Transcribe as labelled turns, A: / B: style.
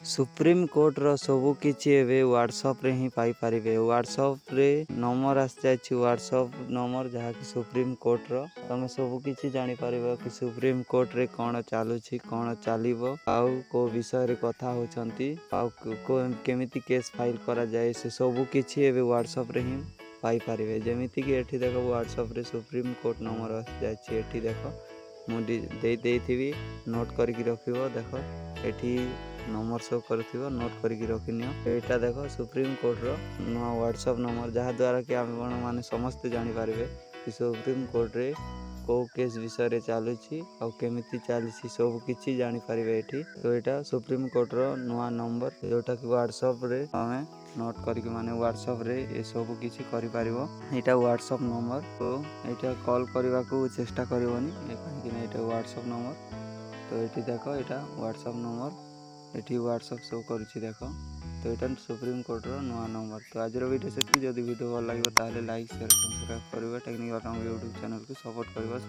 A: Supreme court रो सबु किछि एबे व्हाट्सएप रे ही पाई परिबे। व्हाट्सएप रे नंबर आस जायछि, व्हाट्सएप नंबर जहा कि सुप्रीम कोर्ट रो तमे सबु किछि जानि परिबो कि सुप्रीम कोर्ट रे कोन चालुछि, कोन चालिबो, आउ को विषय रे कथा होचंती, आउ को केमिति केस फाइल करा जाय, से सबु किछि एबे व्हाट्सएप रे ही पाई परिबे। जेमिति कि एठी देखो व्हाट्सएप रे सुप्रीम कोर्ट नंबर आस जायछि, एठी देखो मु देइथिबी, नोट करिकि रखिबो। देखो एठी नंबर शो करथिबो, नोट करिकि रखिनियो। एटा देखो सुप्रीम कोर्ट रो नुआ व्हाट्सएप नंबर, जहा द्वारा कि हम माने समस्त जानि पारिबे कि सुप्रीम कोर्ट रे को केस विषय रे चालुछि आ केमिति चालिछि, सब किछि जानि पारिबे एठी। तो एटा सुप्रीम कोर्ट रो नुआ नंबर, जोटा कि व्हाट्सएप रे हमें नोट करिकि माने व्हाट्सएप रे ए सब किछि करि पारिबो। एटा व्हाट्सएप नंबर, तो एटा कॉल करबा को चेष्टा करबोनी, काहे कि एटा व्हाट्सएप नंबर। तो एठी देखो एटा व्हाट्सएप नंबर, एठी व्हाट्सएप शो करूछि देखो। तो एटा सुप्रीम कोर्ट रो नुआ नंबर। तो आज रो वीडियो सेति, जदि वीडियो भल लागिबो ताले लाइक शेयर सब्सक्राइब करबो। टेक्निकल यूट्यूब चैनल को सपोर्ट करबो।